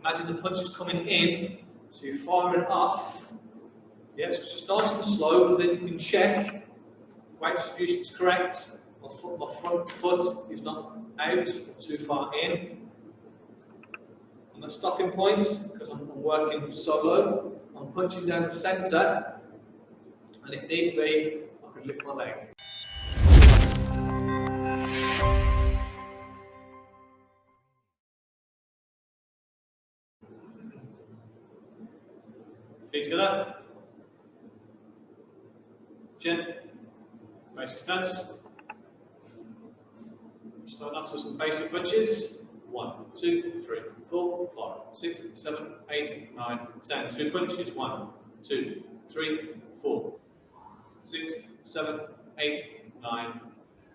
as in the punch is coming in, so you're firing off. Yeah, so it's just nice and slow, and then you can check weight distribution is correct. My front foot is not out or too far in. I'm at stopping point because I'm working solo. I'm punching down the centre, and if need be, I can lift my leg. Feet together. Chin. Basic stance. Start off with some basic punches. 1, 2, 3, 4, 5, 6, 7, 8, 9, 10. 2 punches. 1, 2, 3, 4, 6, 7, 8, 9.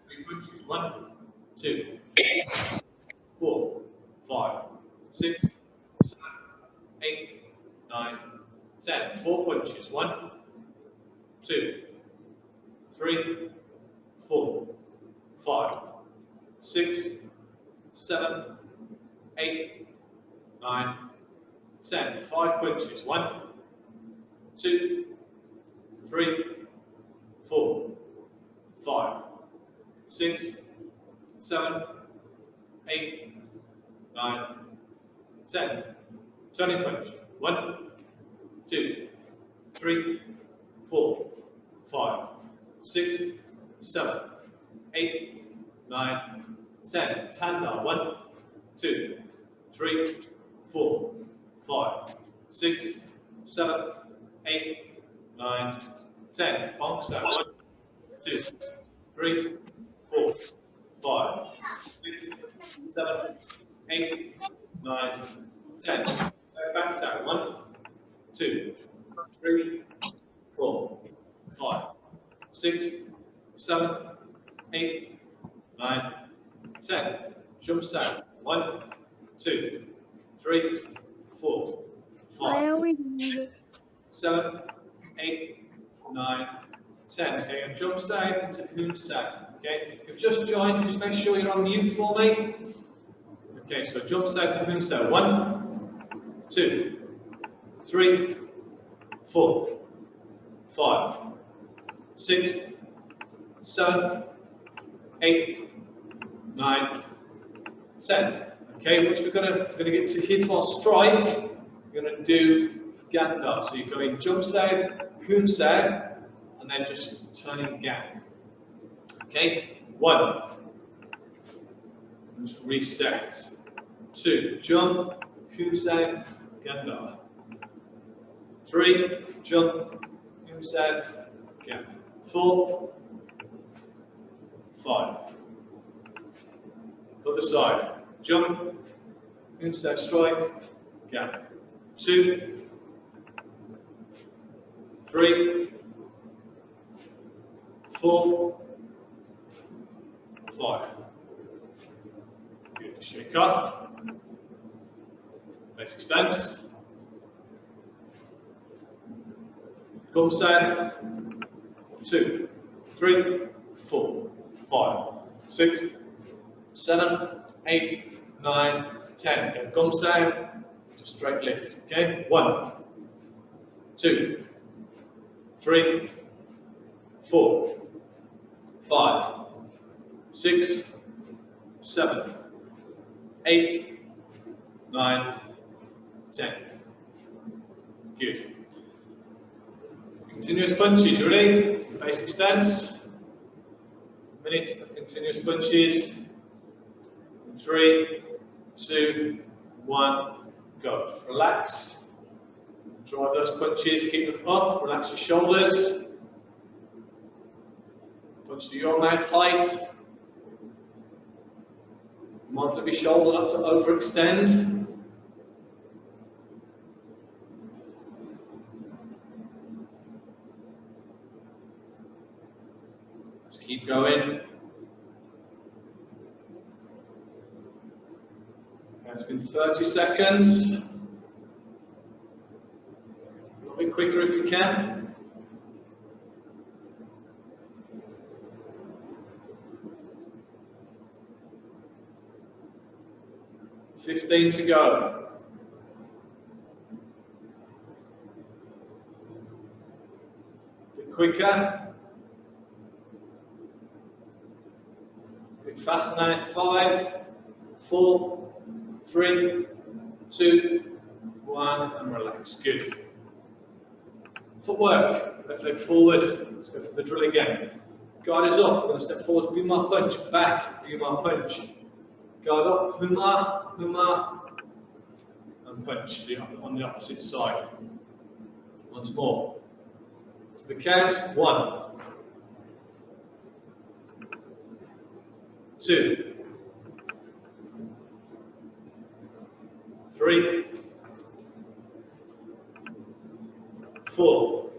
3 punches. 1, 2, 4, 5, 6, 7, 8, 9, 10. 4 punches. 1, 2, 3, 4, 5, 6, 7, 8, 9, 10. 5 punches. 1, 2, 3, 4, 5, 6, 7, 8, 9, 10. Turning punch. 1, 2, 3, 4, 5, 6, 7, 8, 9, 10. Tanda. 1, 2, 3, 4, 5, 6, 7, 8, 9, 10. Boxer. 1, 2, 3, 4, 5, 6, 7, 8, 9, 10. Backs out. 1, 2, 3, 4, 5, 6, 7, 8, 9, 10. Jumps out. 1, 2, 3, 4, 5, 7, 8, 9, 10. Okay, and jumps out into Hoon Sag. Okay, if you've just joined, just make sure you're on mute for me. Okay, so jumps out to Hoon Sag. 1, 2, 3, 4, 5, 6, 7, 8, 9, 10. Okay, once we're gonna get to hit or strike, we're gonna do Ganda. So you're going jump sag, Hoon sag, and then just turning gang. Okay, 1. Just reset. 2, jump, Hoon sag, Ganda. 3, jump, Hoon sag, gang. 4, 5. Other side. Jump, Hoon sag, strike, gang. 2, 3, 4, 5. Good. Shake off. Basic stance. Gum sag. 2, 3, 4, 5, 6, 7, 8, 9, 10. Again, gum sag to straight lift. Okay, 1, 2, 3, 4, 5, 6, 7, 8, 9, 10. Good. Continuous punches, you ready? Basic stance. Minute of continuous punches. 3, 2, 1, go. Just relax. Drive those punches, keep them up, relax your shoulders. Punch to your mouth height. Mindful of your shoulder not to overextend. Let's keep going. It's been 30 seconds. A little bit quicker if you can. $15 to go. quicker. A bit faster now. 5, 4, 3, 2, 1, and relax. Good. Footwork. Left leg forward. Let's go for the drill again. Guard is up. We're going to step forward. Begin my punch. Back. Begin my punch. Guard up. Huma, huma, and punch on the opposite side. Once more. To the count. 1, 2, 3, 4,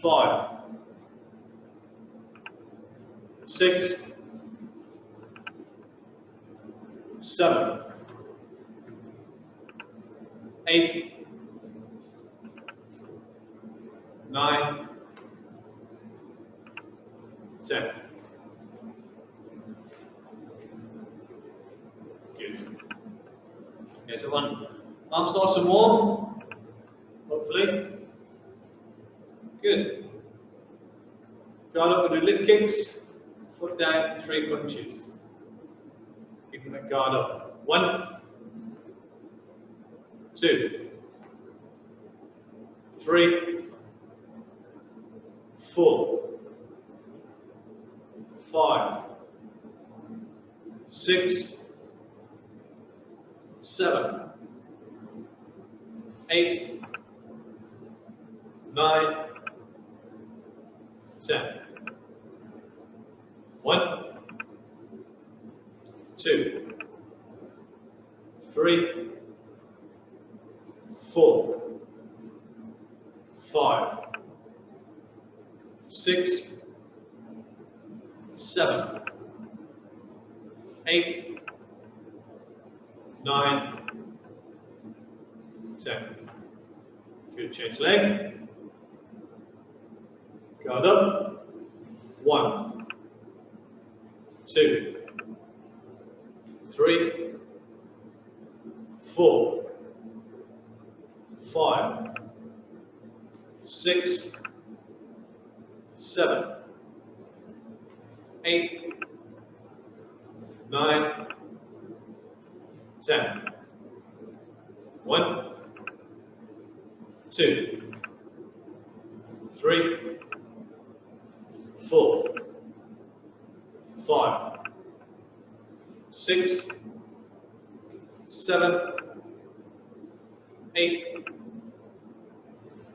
5, 6, 7, 8, 9, 10. Good. Okay, so arms nice and warm, hopefully. Good. Guard up and do lift kicks, foot down, 3 punches. Keeping that guard up. 1, 2, 3, 4, 5, 6, 7, 8, 9, 10. 1, 2, 3, 4, 5, 6, 7, 8, 9, 10. Good, change leg. Guard up. 1, 2, 3, 4, 5, 6, 7, 8, 9, 10. 1, 2, 3, 4, 5, 6, 7, 8,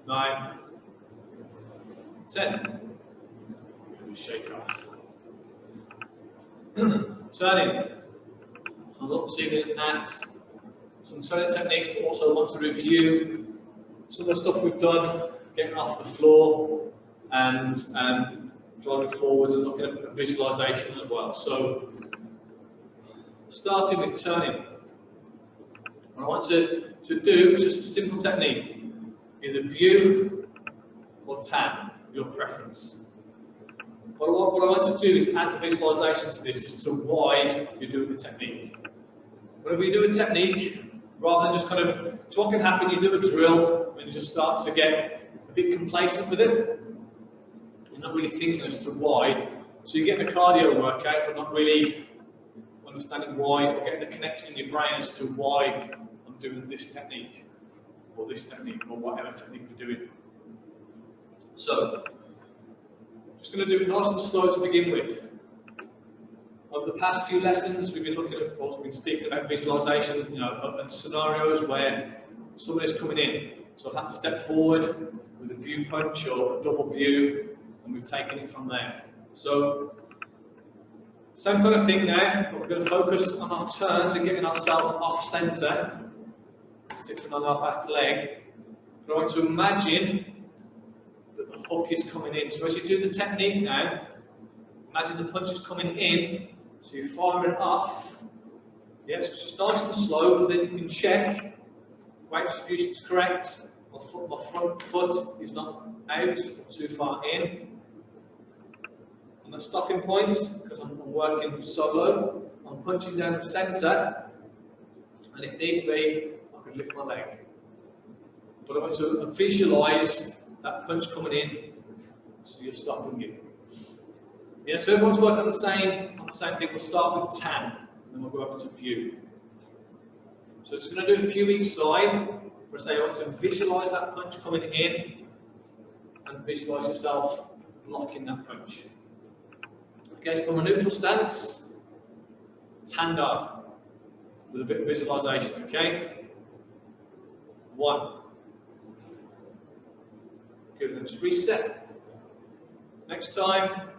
9, 10. Shake off. Turning. I'm not seeing at some turning techniques, but also want to review some of the stuff we've done, getting off the floor and driving forwards and looking at visualization as well. So, starting with turning. What I want to do is just a simple technique, either view or tan, your preference. But what I want to do is add the visualization to this as to why you're doing the technique. Whenever you do a technique, rather than just kind of, so what can happen, you do a drill and you just start to get a bit complacent with it. You're not really thinking as to why. So you're getting a cardio workout, but not really understanding why, or getting the connection in your brain as to why I'm doing this technique, or whatever technique we're doing. So, just going to do it nice and slow to begin with. Over the past few lessons, we've been looking at, or we've been speaking about visualization, and scenarios where somebody's coming in. So I've had to step forward with a view punch or a double view, and we've taken it from there. So, same kind of thing now, but we're going to focus on our turns and getting ourselves off centre, sitting on our back leg. But I want to imagine that the hook is coming in. So as you do the technique now, imagine the punch is coming in, so you're firing off. Yes, it's just nice and slow, but then you can check. Weight distribution is correct. My front foot is not out or too far in. I'm at stopping point because I'm working solo. I'm punching down the centre, and if need be, I can lift my leg. But I want to visualise that punch coming in, so you're stopping it. Yeah, so everyone's working on the same thing. We'll start with tan, and then we'll go up to view. So it's going to do a few each side. We're saying I want to visualise that punch coming in, and visualise yourself blocking that punch. Okay, so from a neutral stance, tanda, with a bit of visualisation, okay? 1. Good, then just reset. Next time,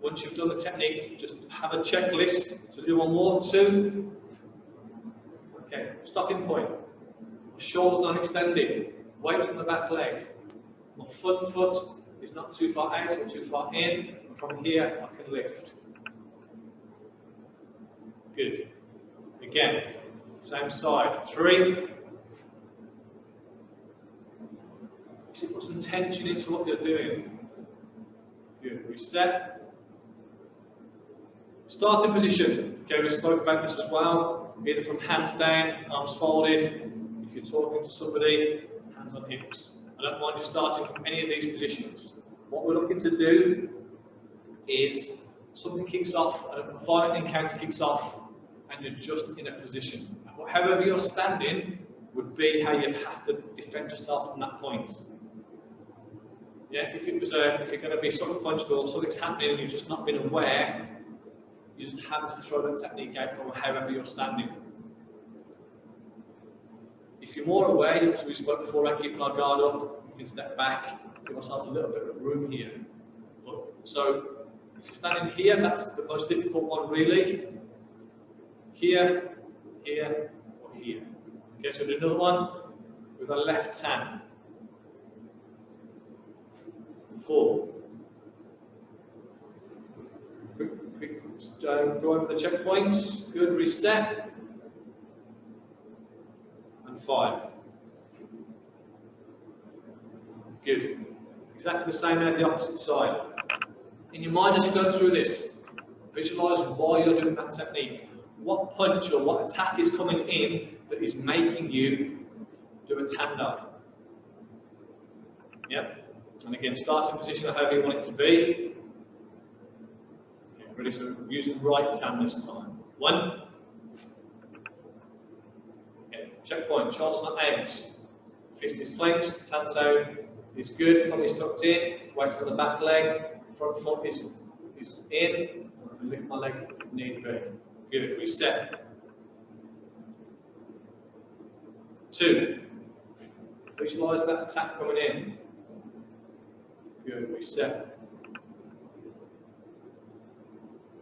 once you've done the technique, just have a checklist. So do 1 more, 2. Okay, stopping point. My shoulders not extended, weights on the back leg. My foot is not too far out or too far in, and from here I can lift. Good. Again, same side. 3. Actually put some tension into what you're doing. Good. Reset. Starting position. Okay, we spoke about this as well. Either from hands down, arms folded. If you're talking to somebody, hands on hips. I don't mind you starting from any of these positions. What we're looking to do is something kicks off, a violent encounter kicks off, and you're just in a position. However you're standing would be how you'd have to defend yourself from that point. Yeah, if you're going to be sucker punched or something's happening and you've just not been aware, you just have to throw that technique out from however you're standing. If you're more aware, as we spoke before about keeping our guard up, you can step back, give ourselves a little bit of room here. So if you're standing here, that's the most difficult one really. Here, here, or here. Okay, so do another one with our left hand. 4. Quick, go over the checkpoints. Good, reset. And 5. Good. Exactly the same at the opposite side. In your mind as you go through this, visualise why you're doing that technique. What punch or what attack is coming in that is making you do a tanda. Yep. And again, starting position or however you want it to be. Okay, ready, so using right hand this time. 1. Okay, checkpoint, shoulders not out. Fist is clenched, tanto is good, thumb is tucked in, weight on the back leg, front foot is in, and lift my leg if need be. Good, reset. 2. Visualise that attack coming in. Good, reset.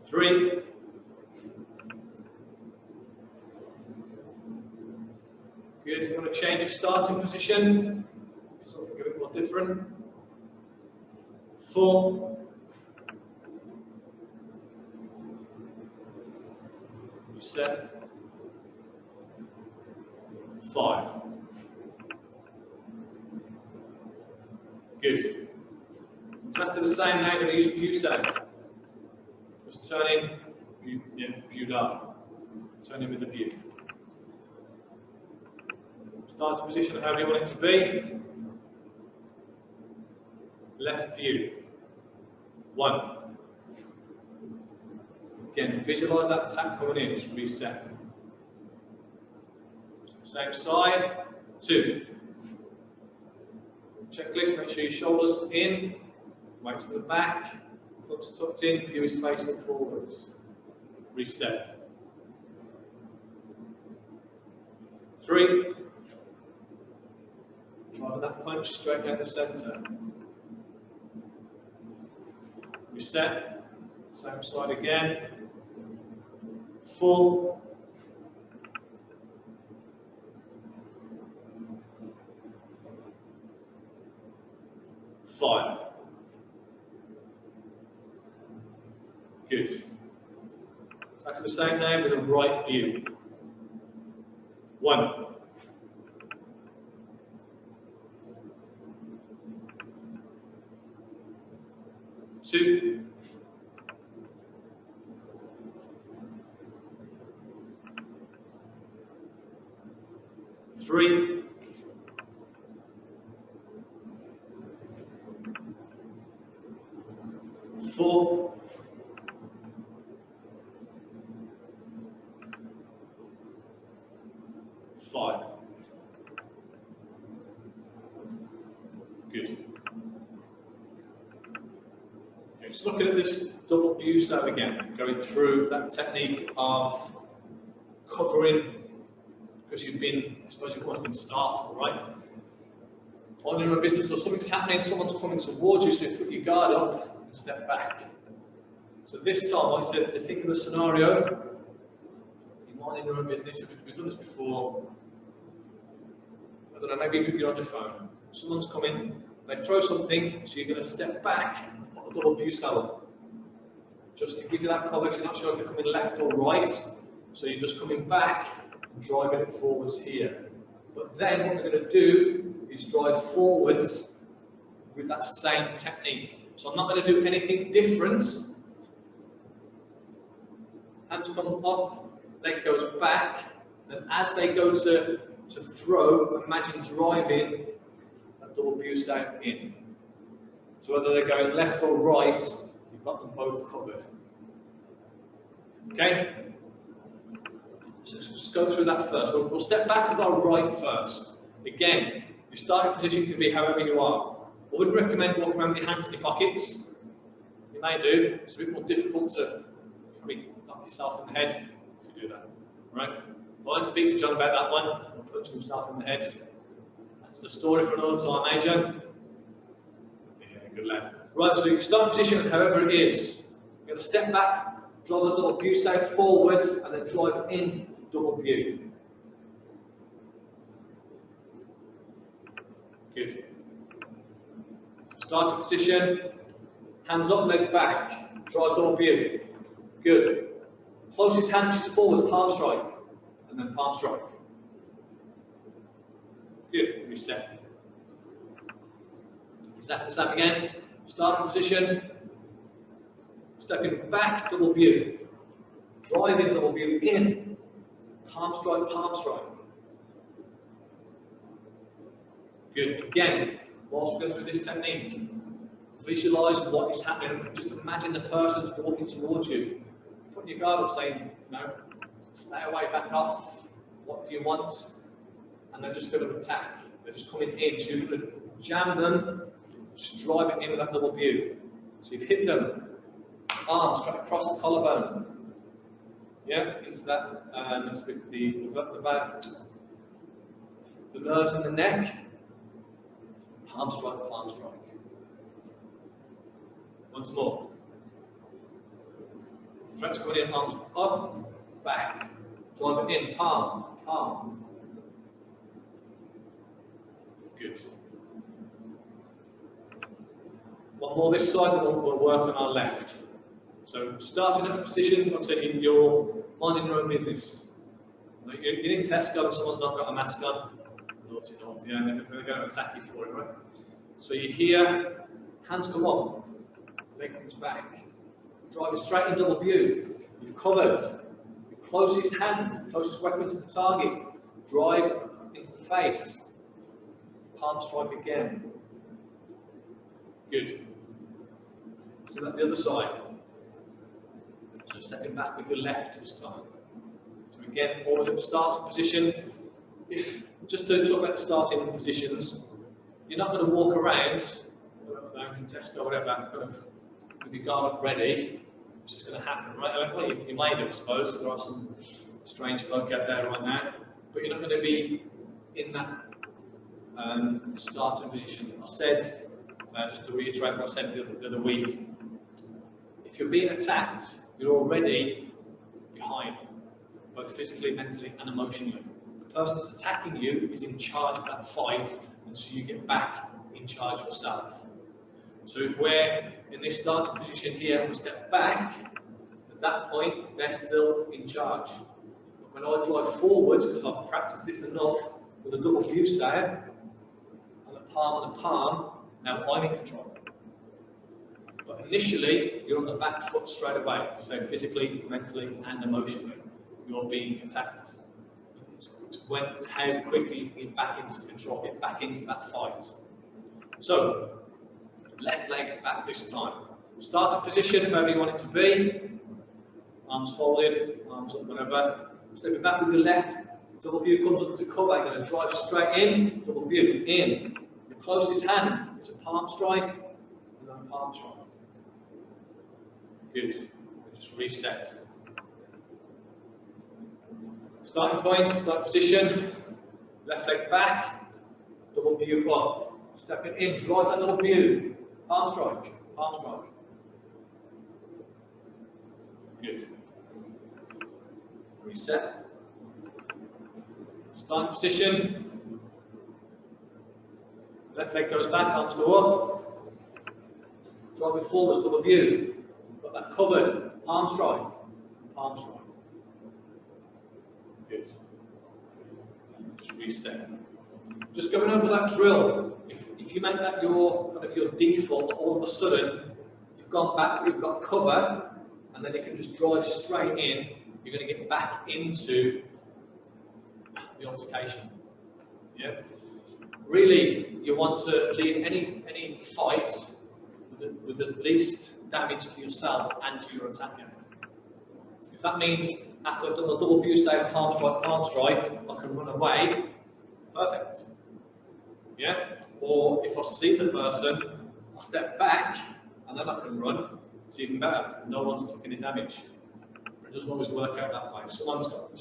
3. Good, if you want to change your starting position, something a bit more different. 4. Reset. 5. Good. Exactly the same now, I'm going to use view. Just turn in, viewed up. Turn in with the view. Starting position, however you want it to be. Left view. 1. Again, visualise that attack coming in, just reset. Same side. 2. Checklist, make sure your shoulders in, weight to the back, thumbs tucked in, view is facing forwards. Reset. 3. Driving that punch straight down the centre. Reset. Same side again. 4. 5. Good. Exactly the same now with a right view. 1. 2. 3. 4, 5. Good. Okay, just looking at this double buso again, going through that technique of covering, because you've been, I suppose you've always been startled, right? On in a business or something's happening, someone's coming towards you, so you put your guard up and step back. So this time, I want you to think of the scenario. You're minding your own business. We've done this before. I don't know, maybe if you're on your phone. Someone's coming, they throw something, so you're going to step back, put a double buso, just to give you that cover, because you're not sure if you're coming left or right. So you're just coming back and driving it forwards here. But then what we're going to do is drive forwards with that same technique. So I'm not going to do anything different. Hands come up, leg goes back, and as they go to throw, imagine driving that double buso in. So whether they're going left or right, you've got them both covered. Okay? So let's just go through that first. We'll step back with our right first. Again, your starting position can be however you are. I wouldn't recommend walking around with your hands in your pockets. You may do. It's a bit more difficult to probably knock yourself in the head if you do that. Right? I won't speak to John about that one. He'll punch himself in the head. That's the story for another time, eh, John? Yeah, good lad. Right, so your starting position, however it is, you're going to step back, drive a double buso forwards, and then drive in double bu. Good. Starting position, hands up, leg back, drive double bu. Good. Closest hand is forwards, palm strike, and then palm strike. Good. Reset. Exactly the same again. Starting position, stepping back, double bu. Driving double bu in, palm strike, palm strike. Good. Again, whilst we go through this technique, visualize what is happening. Just imagine the person's walking towards you. Putting your guard up, saying, no, stay away, back off. What do you want? And they're just going to attack. They're just coming in. So you're going to jam them, just drive it in with that double bu. So you've hit them, arms straight across the collarbone. Yeah, into that, into the nerves in the neck. Palm strike, palm strike. Once more. French coming in, arms up, back. Drive it in, palm, palm. Good. One more this side, and we'll work on our left. So starting at a position, like I said, you're minding your own business. You're in Tesco and someone's not got a mask on. Naughty, naughty, yeah, they're going to attack you for it, right? So you're here, hands come up, leg comes back. Drive it straight in double bu. You've covered. Your closest hand, closest weapon to the target. Drive into the face. Palm strike again. Good. So that's the other side. So stepping back with your left this time. So again, always at the starting position. If just to talk about the starting positions, you're not going to walk around in Tesco or whatever, kind of with your guard up ready. It's just going to happen, right? Well, you may do, I suppose. There are some strange folk out there right now, but you're not going to be in that starting position. I said, just to reiterate what I said the other week, if you're being attacked, you're already behind, both physically, mentally, and emotionally. The person that's attacking you is in charge of that fight, and so you get back in charge yourself. So if we're in this starting position here and we step back, at that point, they're still in charge. But when I drive forwards, because I've practiced this enough with a double buso, and a palm and a palm, now I'm in control. But initially, you're on the back foot straight away. So physically, mentally, and emotionally, you're being attacked. It's how quickly you get back into control, get back into that fight. So, left leg back this time. Starting position, wherever you want it to be. Arms folded, arms up, whatever. Stepping back with your left. Double view comes up to cover. You're going to drive straight in. Double view in. Your closest hand is a palm strike, and then a palm strike. Good. Just reset. Starting point, start position. Left leg back. Double view up. Stepping in, drive that double view. Palm strike, palm strike. Good. Reset. Starting position. Left leg goes back, arms go up. Driving forwards, double view. Got that covered. Palm strike, palm strike. Good. Just reset. Just going over that drill. If you make that your kind of your default, all of a sudden you've gone back, you've got cover, and then you can just drive straight in. You're going to get back into the altercation. Yeah. Really, you want to lead any fight with as least damage to yourself and to your attacker. If that means after I've done the double view, say palm strike, I can run away. Perfect. Yeah. Or if I see the person, I step back and then I can run. It's even better. No one's taking any damage. It doesn't always work out that way. If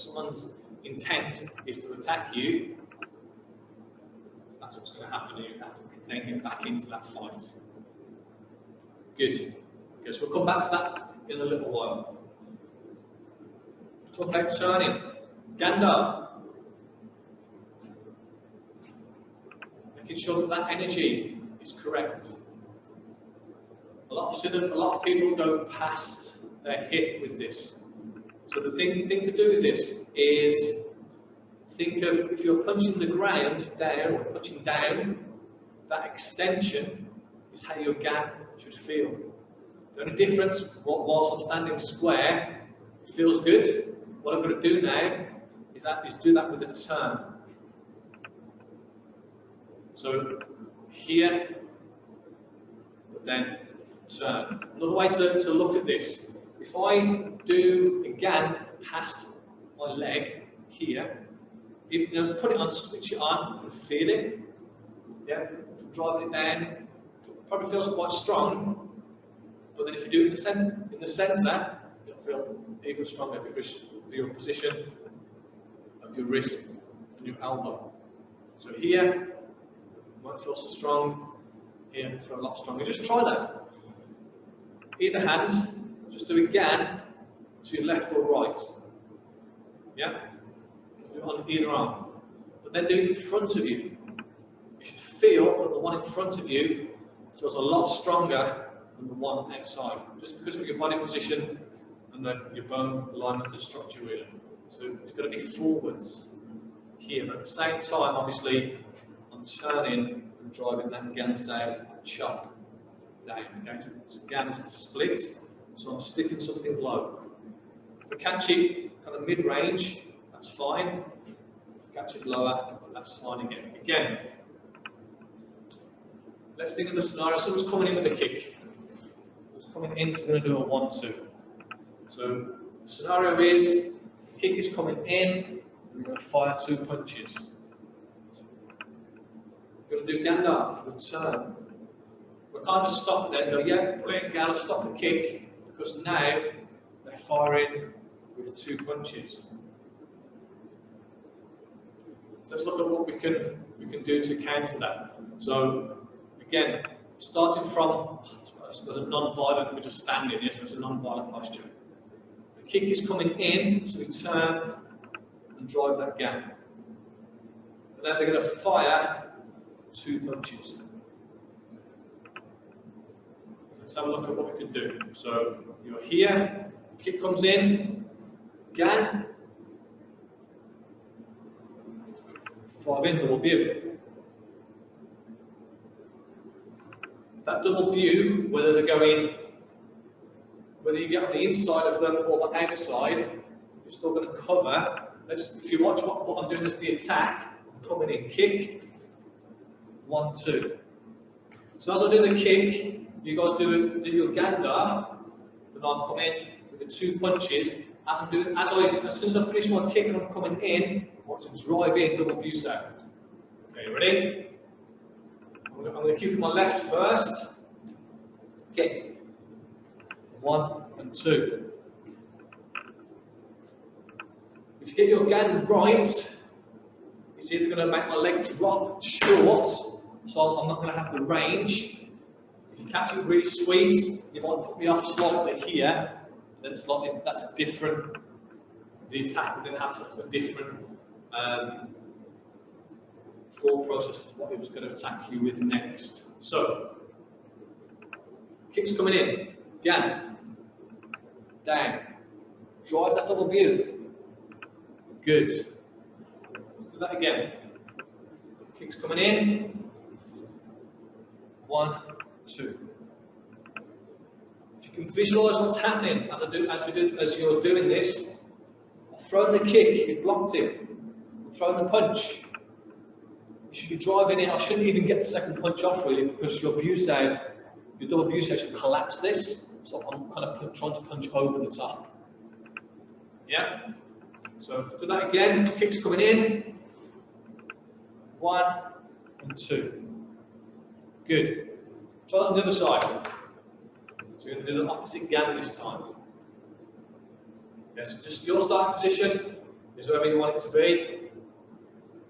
someone's intent is to attack you, that's what's going to happen. You have to then get back into that fight. Good. Okay, so we'll come back to that in a little while. Let's talk about turning. Ganda. Making sure that that energy is correct. A lot of people go past their hip with this. So the thing to do with this is think of if you're punching the ground down or punching down, that extension is how your gan should feel. The only difference, whilst I'm standing square, it feels good. What I'm going to do now is do that with a turn. So here, but then turn. Another way to look at this, if I do a gan past my leg here, if you put it on, switch it on, and feel it. Yeah, if I'm driving it down, it probably feels quite strong. But then if you do it in the centre, you'll feel even stronger because of your position of your wrist and your elbow. So here, you won't feel so strong. Here, you feel a lot stronger. Just try that. Either hand, just do a gan to your left or right. Yeah? Do it on either arm. But then do it in front of you. You should feel that the one in front of you feels a lot stronger than the one outside, just because of your body position and then your bone alignment and structure really. So it's got to be forwards here, but at the same time, obviously, I'm turning and driving that gansei chop down. Okay, so gan is the split, so I'm splitting something low. If I catch it kind of mid-range, that's fine. If I catch it lower, that's fine again. Again, let's think of the scenario. Someone's coming in with a kick. Coming in, so we're going to do a 1-2. So the scenario is kick is coming in, we're going to fire 2 punches. We're going to do ganda, the turn. We can't just stop there and go, yeah, brilliant, ganda, stop the kick, because now they're firing with 2 punches. So let's look at what we can do to counter that. So again, starting from a non-violent, we're just standing, yes, so it's a non-violent posture. The kick is coming in, so we turn and drive that gan. And then they're going to fire 2 punches. So let's have a look at what we can do. So you're here, kick comes in, gan, drive in, double view. That double view, whether you get on the inside of them or the outside, you're still going to cover. If you watch what I'm doing as the attack, I'm coming in, kick, 1, 2. So as I do the kick, you guys do your gander, then I'll come in with the 2 punches. As soon as I finish my kick and I'm coming in, I want to drive in double view sound. Okay, ready? I'm going to keep my left first. Okay. 1 and 2. If you get your gander right, it's either going to make my leg drop short, so I'm not going to have the range. If you catch it really sweet, you might put me off slightly here, then slightly, that's a different, the attack will then have a different thought process to what it was going to attack you with next. So, kicks coming in, again, down, drive that double view, good. Do that again, kicks coming in, 1, 2. If you can visualise what's happening as you're doing this, I've thrown the kick, you blocked it, I've thrown the punch. You should be driving in. I shouldn't even get the second punch off really because your double view side should collapse this. So I'm kind of trying to punch over the top. Yeah? So do that again. Kicks coming in. 1 and 2. Good. Try that on the other side. So you're going to do the opposite gander this time. Okay, so just your starting position is wherever you want it to be.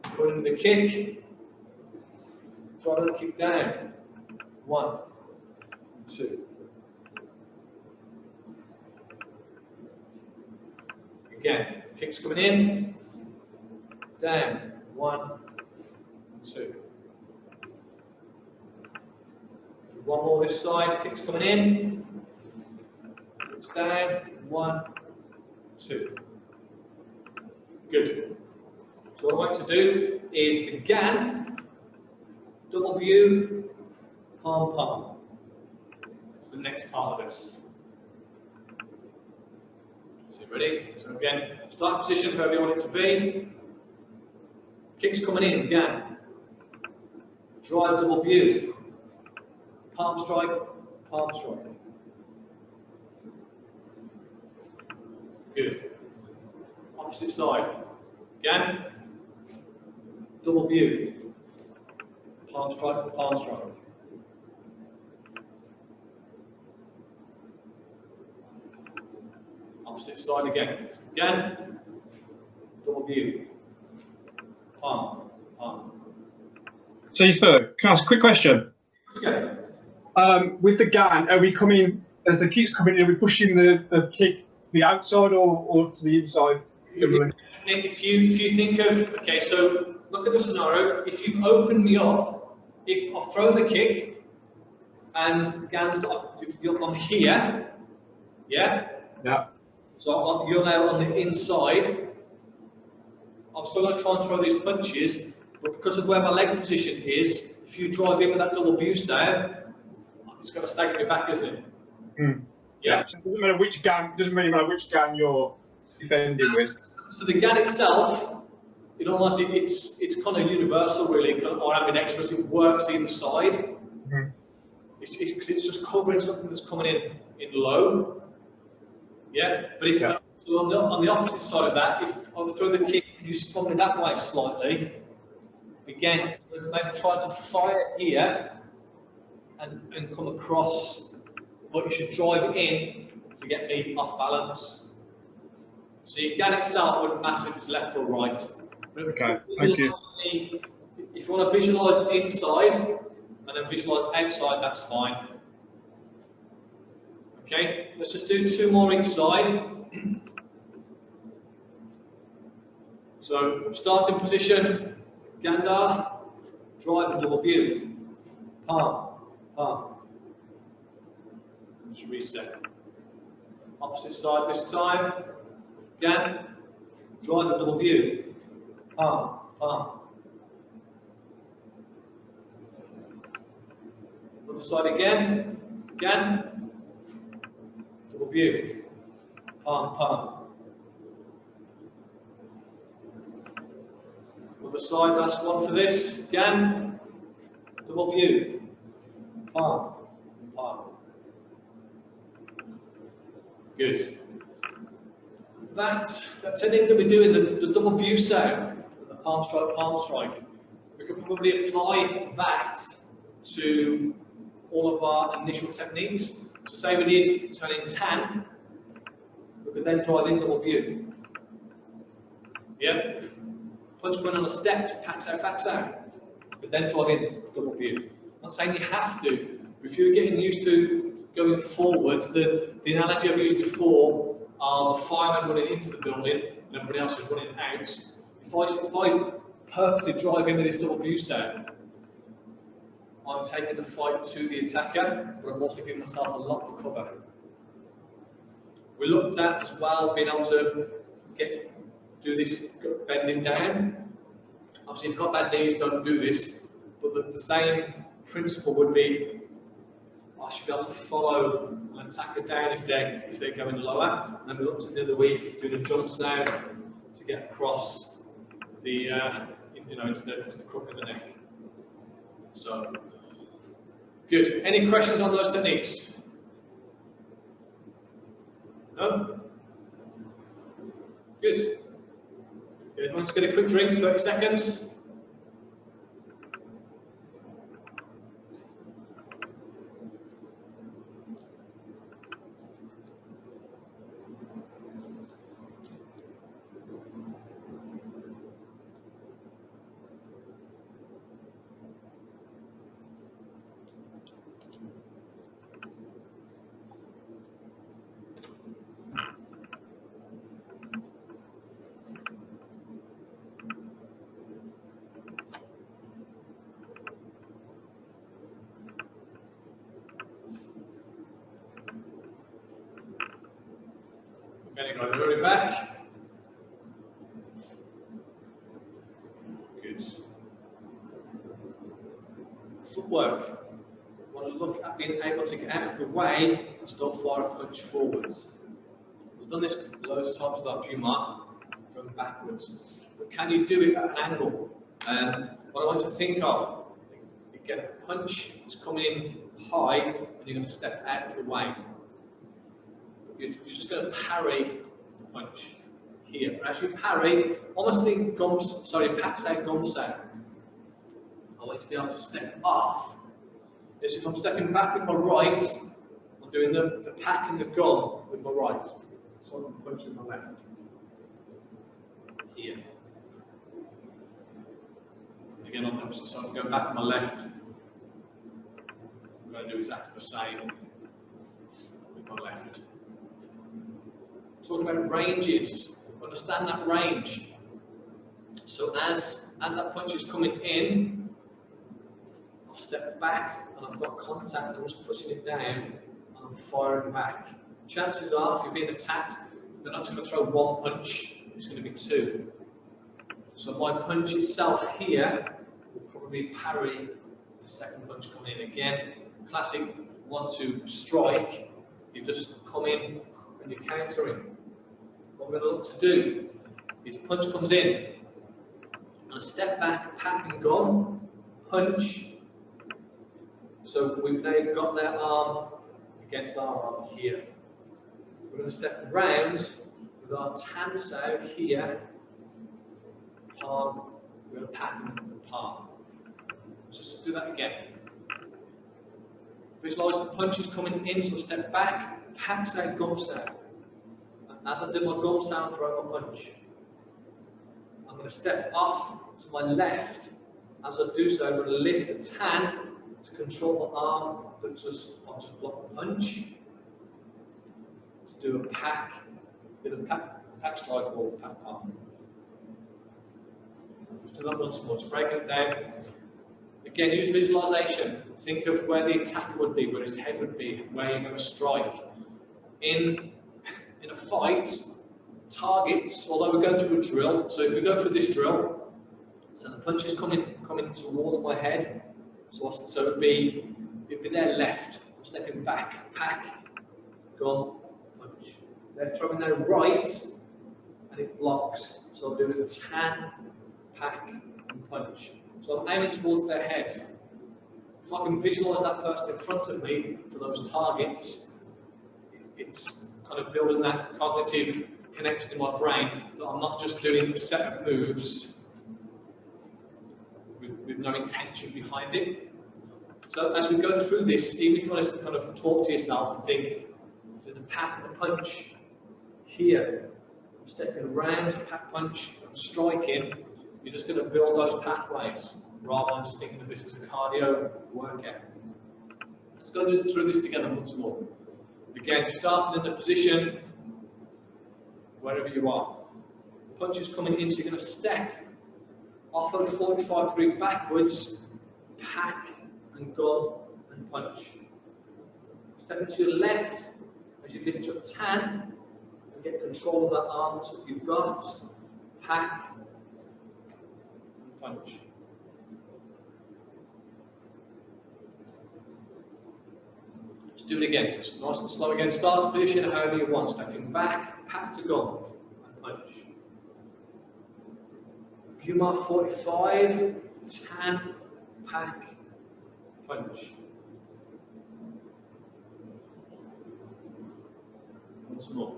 Put in the kick. Try to kick down. 1, 2. Again, kicks coming in. Down. 1, 2. One more this side. Kicks coming in. Kicks down. 1, 2. Good. So what I want to do is again. Double view, palm, palm. That's the next part of this. So ready? So again, start position wherever you want it to be. Kicks coming in again. Drive double view. Palm strike, palm strike. Good. Opposite side. Again. Double view. Palm strike, palm strike. Opposite side again. Again, double view. Palm, palm. Seafood, can I ask a quick question? Okay. With the gan, are we coming, as the kick's coming in, are we pushing the kick to the outside or to the inside? If you think of, okay, so look at the scenario. If you've opened me up, if I've thrown the kick and the gan's I'm here, yeah? Yeah. So you're now on the inside. I'm still going to try and throw these punches, but because of where my leg position is, if you drive in with that double view there, it's going to stagger me back, isn't it? Mm. Yeah. So it doesn't matter which gan, you're defending with. So the gan itself, in all honesty, it's kind of universal, really, or ambidextrous. It works either side. Mm-hmm. It's just covering something that's coming in low. Yeah, but if so on the opposite side of that, if I throw the kick and you spun me that way slightly, again, maybe try to fire here and come across, but you should drive it in to get me off balance. So your gan itself wouldn't matter if it's left or right. Okay, thank you. If you want to visualise inside and then visualise outside, that's fine. Okay, let's just do 2 more inside. So, starting position, gander, drive and double view. Palm, palm. Just reset. Opposite side this time. Again, drive and double view. Palm, palm. Other side again. Double view. Palm, palm. Other side, last one for this. Again. Double view. Palm, palm. Good. That technique that we're doing, the double Busau, the palm strike, we could probably apply that to all of our initial techniques. So say we need to turn in tan, we could then drive in double Bu. Yeah? Punch going on a step to packs out, but then drive in double Bu. I'm not saying you have to, but if you're getting used to going forwards, the analogy I've used before are the firemen running into the building and everybody else is running out. If I purposely drive in with this double Busau, I'm taking the fight to the attacker, but I'm also giving myself a lot of cover. We looked at as well being able to do this bending down. Obviously, if you've got bad knees, don't do this, but the same principle would be I should be able to follow an attacker down if they're going lower. And then we looked at the other week doing a jump down to get across the into the crook of the neck. So good. Any questions on those techniques? No? Good. Everyone just get a quick drink, 30 seconds. Okay, guys, already back. Good. Footwork. We want to look at being able to get out of the way and still fire a punch forwards. We've done this loads of times with our Puma, going backwards. But can you do it at an angle? What I want you to think of, you get a punch that's coming in high and you're going to step out of the way. You're just going to parry the punch here. As you parry, almost think packs out gums out. I want you to be able to step off. Yes, if I'm stepping back with my right, I'm doing the pack and the gum with my right. So I'm punching my left. Here. Again, on the opposite side, I'm going back with my left. I'm going to do exactly the same with my left. Talking about ranges, understand that range. So as that punch is coming in, I'll step back and I've got contact, I'm just pushing it down and I'm firing back. Chances are, if you're being attacked, they're not just going to throw one punch, it's going to be two. So my punch itself here will probably parry the second punch coming in again. Classic 1-2 strike, you just come in and you're countering. What we're going to look to do is punch comes in, and step back, pack and gum, punch. So we've now got their arm against our arm here. We're going to step around with our tans out here, palm, we're going to pack and palm. Just do that again. Visualise the punches coming in, so step back, packs out, gums out. As I do my gum sound, throw my punch. I'm going to step off to my left. As I do so, I'm going to lift the tan to control my arm, but I'll just block the punch. To do a pack, with a pack strike or pack palm. Do that once more, just break it down. Again, use visualization. Think of where the attacker would be, where his head would be, where you're going to strike. In a fight, targets, although we're going through a drill, so if we go through this drill, so the punch is coming towards my head, so it'd be their left, I'm stepping back, pack, gum, punch. They're throwing their right, and it blocks, so I'll do a tan, pack, and punch. So I'm aiming towards their head. If I can visualise that person in front of me for those targets, it's kind of building that cognitive connection in my brain that I'm not just doing a set of moves with no intention behind it. So as we go through this, even if you want to kind of talk to yourself and think, do the pack and the punch here, I'm stepping around, pack, punch, I'm striking, you're just going to build those pathways rather than just thinking of this as a cardio workout. Let's go through this together once more. Again, starting in the position, wherever you are. The punch is coming in, so you're going to step off at a 45-degree backwards, pack and go and punch. Step to your left as you lift your tan and get control of that arm that you've got, pack and punch. Let's do it again. Just nice and slow again. Start to position however you want. Stepping back, pack to go and punch. You mark 45, tan, pack, punch. Once more.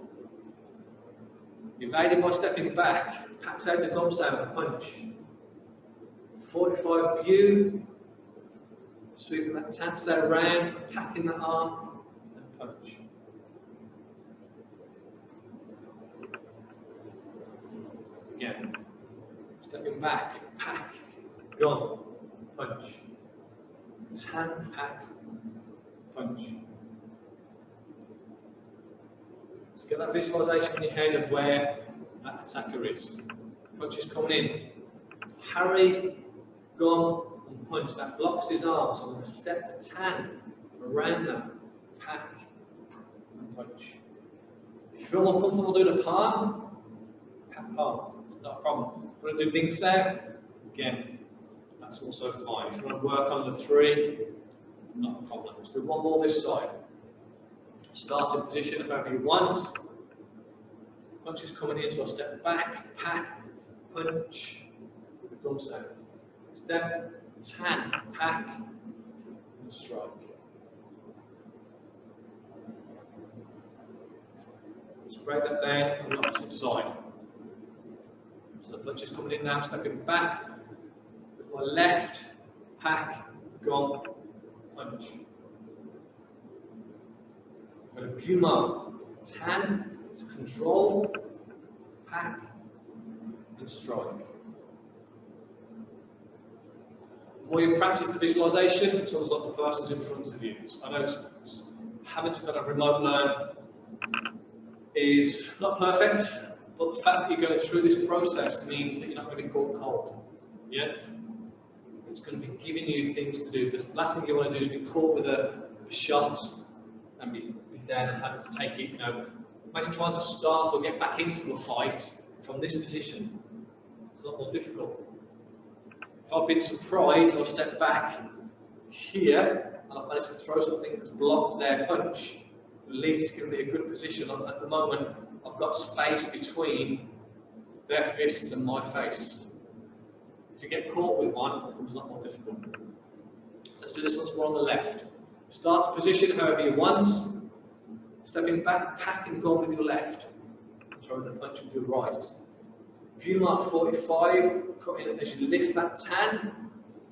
Evading by stepping back, packs out the gums down, punch. 45 view, sweeping that tan side around, packing the arm, and punch. Again. Stepping back, pack, gun, punch. Tan, pack, punch. So get that visualisation in your head of where that attacker is. Punch is coming in. Parry, gun, and punch. That blocks his arm. So I'm going to step to tan around that, pack, and punch. If you feel more comfortable doing a palm, pack palm. Not a problem. If you want to do things there, again, that's also fine. If you want to work on the 3, not a problem. Let's do one more this side. Start in position however you want. Punch is coming in, so I'll step back, pack, punch, with the thumb sound. Step, tan, pack, and strike. Just break that down on the opposite side. So the punch is coming in now, stepping back with my left, pack, gong, punch. Got a Puma, tan, to control, pack, and strike. The more you practice the visualization, it's almost like the person's in front of you. I know it's having to kind of remote learn is not perfect, but the fact that you're going through this process means that you're not going to be caught cold. Yeah? It's going to be giving you things to do. The last thing you want to do is be caught with a shot and be there and having to take it, you know, imagine trying to start or get back into a fight from this position. It's a lot more difficult. If I've been surprised, I've stepped back here and I've managed to throw something that's blocked their punch, at least it's given me a good position. At the moment, I've got space between their fists and my face. If you get caught with one, it becomes a lot more difficult. So let's do this once more on the left. Start to position however you want. Stepping back, pack and go with your left. Throwing the punch with your right. Puma 45, cut in as you lift that tan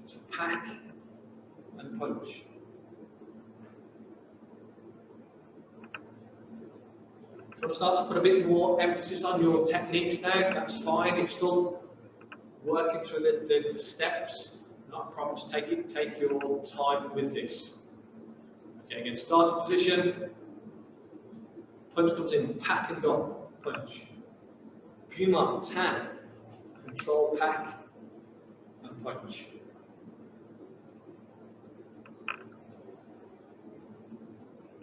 to pack and punch. If you want to start to put a bit more emphasis on your techniques now, that's fine. If you're still working through the steps, not a problem, just take your time with this. Okay, again, starting position, punch comes in, pack and go, punch. Puma, tan, control, pack, and punch.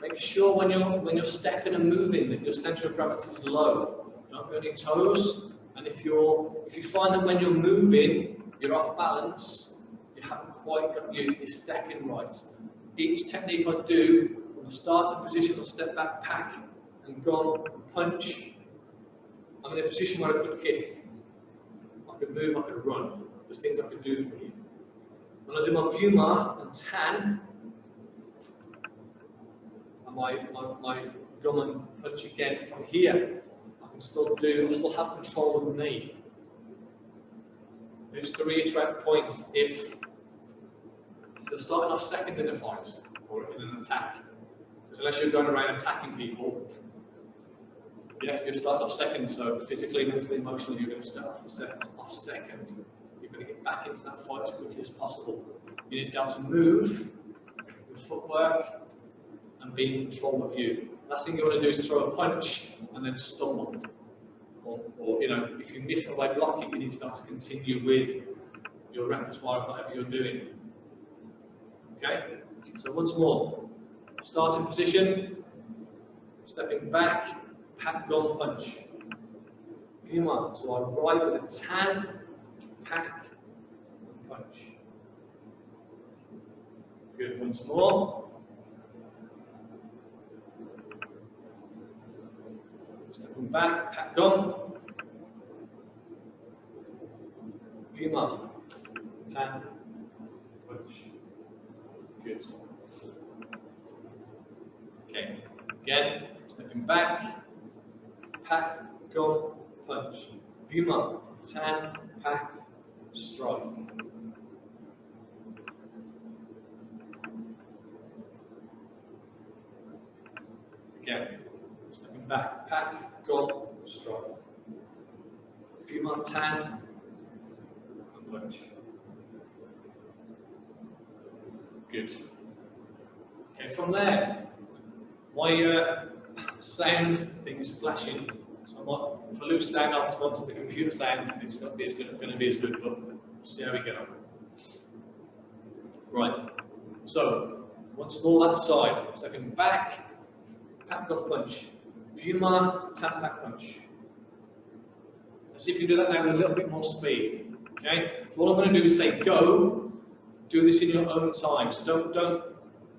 Make sure when you're stepping and moving that your centre of gravity is low. Don't be on your toes. And if you find that when you're moving you're off balance, you haven't quite got your stepping right. Each technique I do, when I start a position, I'll step back, pack, and go and punch. I'm in a position where I could kick, I could move, I could run. There's things I could do for you. When I do my Puma and tan, and my gum and punch again from here. I can still have control of the knee. Just to reiterate the point, if you're starting off second in a fight or in an attack, because unless you're going around attacking people, yeah, you're starting off second, so physically, mentally, emotionally, you're going to start off second. You're going to get back into that fight as quickly as possible. You need to be able to move with footwork and be in control of you. Last thing you want to do is throw a punch and then stumble. Or you know, if you miss by blocking, you need to be able to continue with your repertoire of whatever you're doing. Okay? So once more, starting position, stepping back, pack, gun, punch. Puma, so I right with a tan, pack, and punch. Good, once more. Stepping back, pack, gun. Puma, tan, punch. Good. Okay, again, stepping back, pack, gun, punch. Puma, tan, pack, strike. Again, stepping back, pack, gun, strike. Puma, tan, and punch. Good. Okay, from there, my sound thing is flashing. So if I lose sound afterwards, the computer sound is not going to be as good, but we'll see how we go. Right. So once more that side, stepping back, pack, gun, punch. Puma, tap, pack, punch. Let's see if you do that now with a little bit more speed. Okay. So all I'm going to do is say go. Do this in your own time. So don't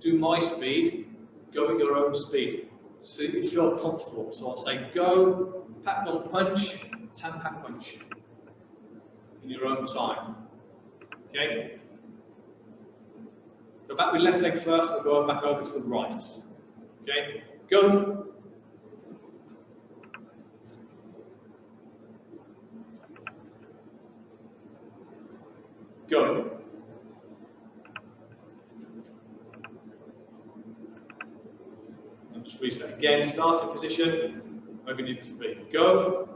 do my speed. Go at your own speed. So you feel comfortable. So I'll say go, pack, gun, punch, tap, pack, punch. In your own time. Okay. Go back with left leg first. We'll go back over to the right. Okay. Go. Go. And just reset again, starting position, where we need to be. Go.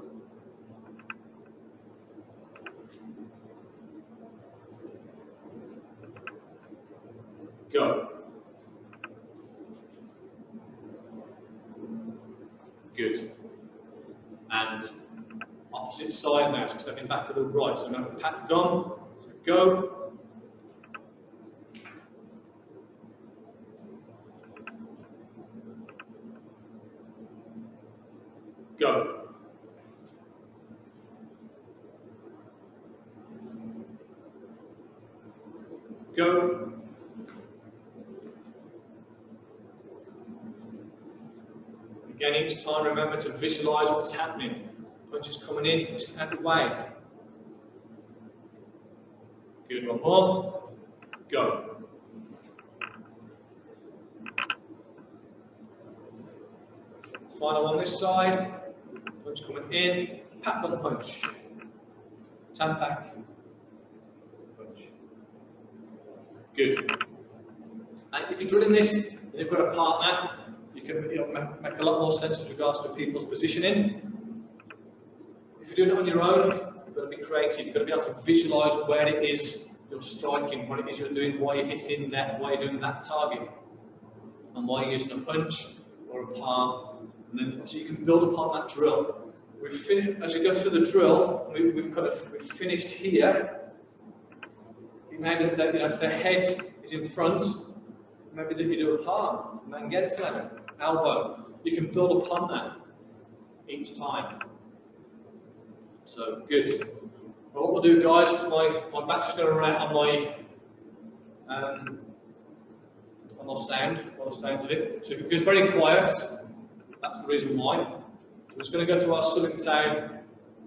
Go. Good. And opposite side now, so stepping back to the right. So now pack, gun. Go. Go. Go. Again, each time remember to visualize what's happening. Punch is coming in, pushing out the way. Good, one more. Go. Final one this side. Punch coming in. Pack, gun, punch. Tan, pack. Punch. Good. And if you're drilling this and you've got a partner, it'll make a lot more sense with regards to people's positioning. If you're doing it on your own, you've got to be creative. You've got to be able to visualize where it is you're striking, what it is you're doing, why you're hitting that, why you're doing that target, and why you're using a punch or a palm. And then so you can build upon that drill. As you go through the drill, we've finished here. Maybe that, if the head is in front, maybe that you do a palm, mangetsu, elbow. You can build upon that each time. So good. Well, what we'll do, guys, is my back's just going to run out on my sound, by the sounds of it. So if it goes very quiet, that's the reason why. So we're just going to go through our Southern Town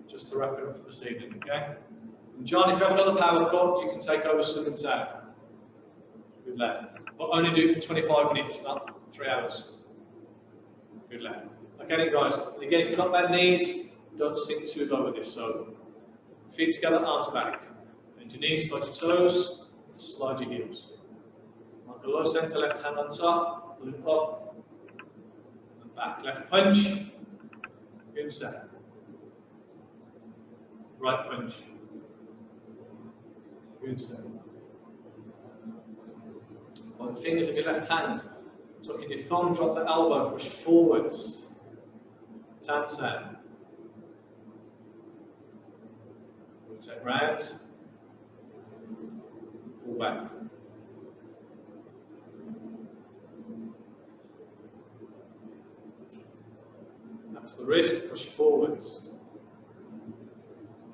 just to wrap it up for this evening, okay? And John, if you have another power cut, you can take over Southern Town. Good lad. But only do it for 25 minutes, not 3 hours. Good lad. Okay then guys, and again if you've got bad knees, don't sink too low with this. So feet together, arms back. Bend your knees, slide your toes, slide your heels. Mark a low centre, left hand on top, pull it up and back. Left punch, boom set. Right punch, boom set. On the fingers of your left hand, tuck in your thumb, drop the elbow, push forwards. Tan set. Rotate round, pull back. That's the wrist, push forwards.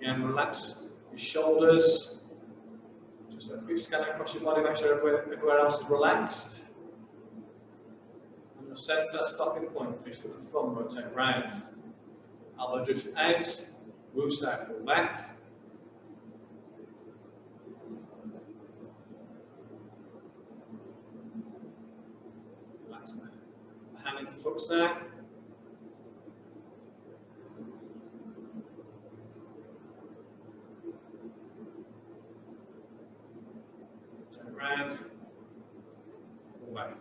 Again, relax your shoulders. Just a quick scan across your body, make sure everywhere else is relaxed. And your centre stopping point, fish with the thumb, rotate round. Elbow drifts out, move side, pull back. Relax there. Hand into foot stack. Turn around, pull back.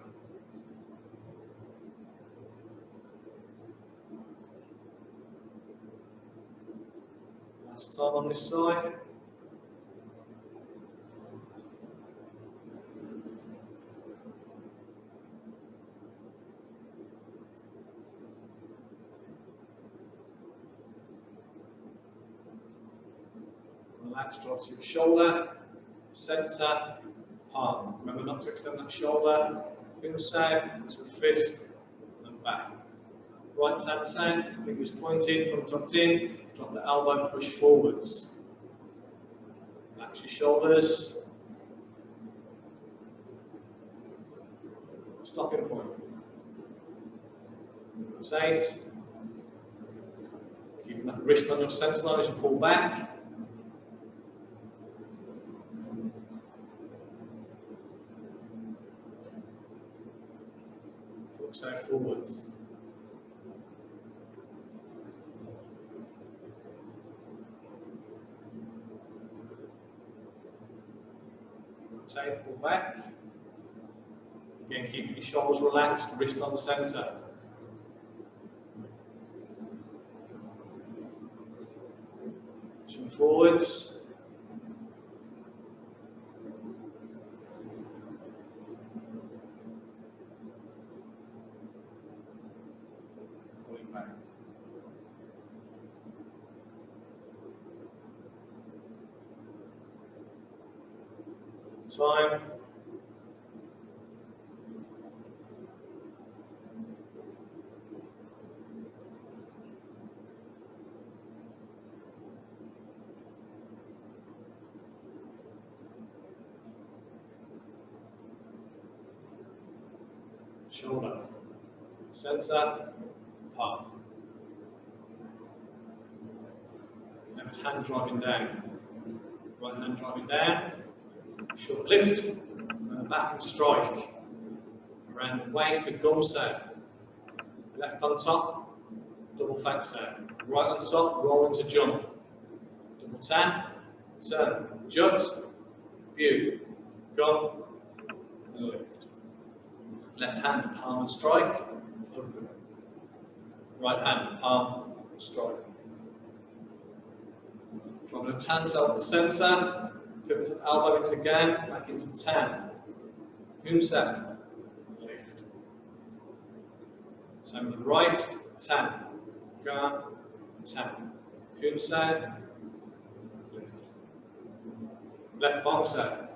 Last time on this side. Relax, drop to your shoulder, centre, palm. Remember not to extend that shoulder. Inside to a fist and back. Right hand side, fingers pointed, thumb tucked in. Drop the elbow, push forwards. Relax your shoulders. Stopping point. Rotate. Keeping that wrist on your centre line as you pull back. Side forwards. Rotate, pull back. Again, keep your shoulders relaxed, wrist on the centre. Pushing forwards. Time. Shoulder, centre, palm. Left hand driving down, right hand driving down. Short lift, and back and strike. Around the waist to gum sound. Left on top, double fang sound. Right on top, roll into jump. Double tan, turn, jut, view, gum, and lift. Left hand, palm and strike, open. Right hand, palm, strike. Dropping a tan cell at the centre. Pivot to elbow into again, back into tan. Vumsa, lift. Same with the right, tan. Ga, tan. Vumsa, lift. Left bongsa.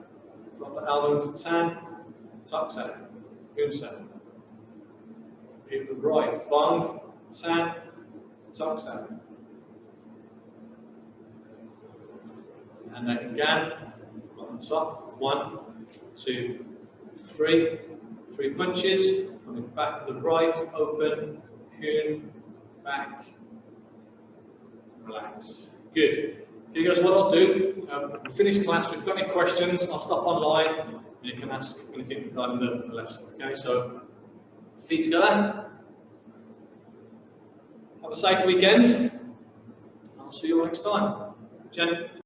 Drop the elbow into tan. Toksa, vumsa. Repeat the right, bong, tan, toksa. And then again, on top, 1, 2, 3, 3 punches, coming back to the right, open, hoon, back, relax. Good. Okay guys, what I'll do, we'll finish class, if you've got any questions, I'll stop online, and you can ask anything regarding the lesson. Okay, so feet together, Have a safe weekend. I'll see you all next time. Jen.